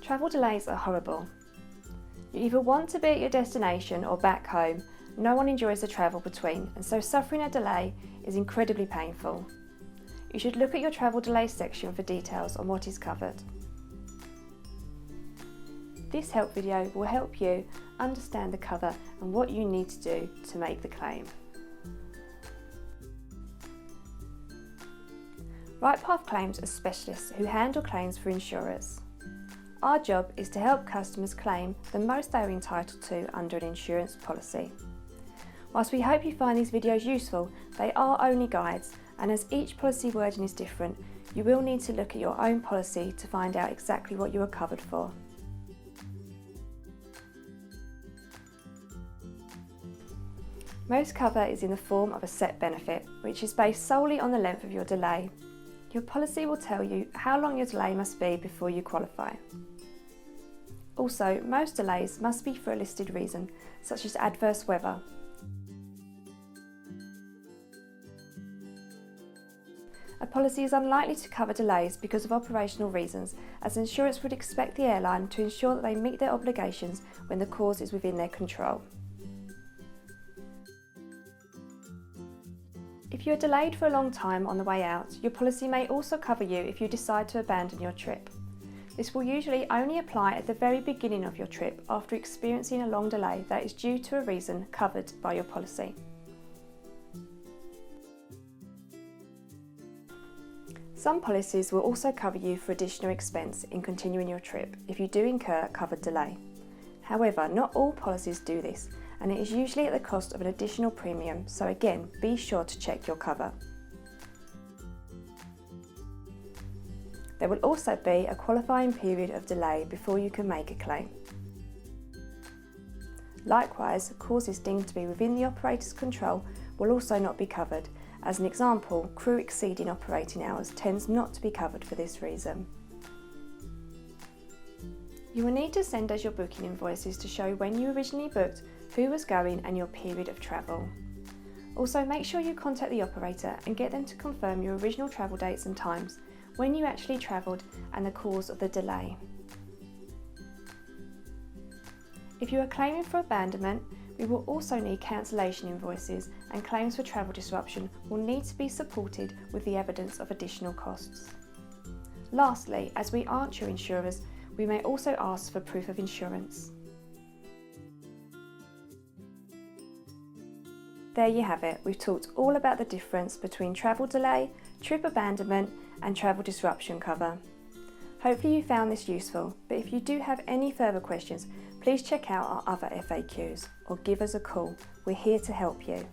Travel delays are horrible. You either want to be at your destination or back home. No one enjoys the travel between, and so suffering a delay is incredibly painful. You should look at your travel delay section for details on what is covered. This help video will help you understand the cover and what you need to do to make the claim. Rightpath Claims are specialists who handle claims for insurers. Our job is to help customers claim the most they are entitled to under an insurance policy. Whilst we hope you find these videos useful, they are only guides, and as each policy wording is different, you will need to look at your own policy to find out exactly what you are covered for. Most cover is in the form of a set benefit, which is based solely on the length of your delay. Your policy will tell you how long your delay must be before you qualify. Also, most delays must be for a listed reason, such as adverse weather. A policy is unlikely to cover delays because of operational reasons, as insurance would expect the airline to ensure that they meet their obligations when the cause is within their control. If you are delayed for a long time on the way out, your policy may also cover you if you decide to abandon your trip. This will usually only apply at the very beginning of your trip after experiencing a long delay that is due to a reason covered by your policy. Some policies will also cover you for additional expense in continuing your trip if you do incur covered delay. However, not all policies do this, and it is usually at the cost of an additional premium, so again, be sure to check your cover. There will also be a qualifying period of delay before you can make a claim. Likewise, causes deemed to be within the operator's control will also not be covered. As an example, crew exceeding operating hours tends not to be covered for this reason. You will need to send us your booking invoices to show when you originally booked, who was going and your period of travel. Also, make sure you contact the operator and get them to confirm your original travel dates and times, when you actually travelled and the cause of the delay. If you are claiming for abandonment, we will also need cancellation invoices, and claims for travel disruption will need to be supported with the evidence of additional costs. Lastly, as we aren't your insurers, we may also ask for proof of insurance. There you have it. We've talked all about the difference between travel delay, trip abandonment and travel disruption cover. Hopefully you found this useful, but if you do have any further questions, please check out our other FAQs or give us a call. We're here to help you.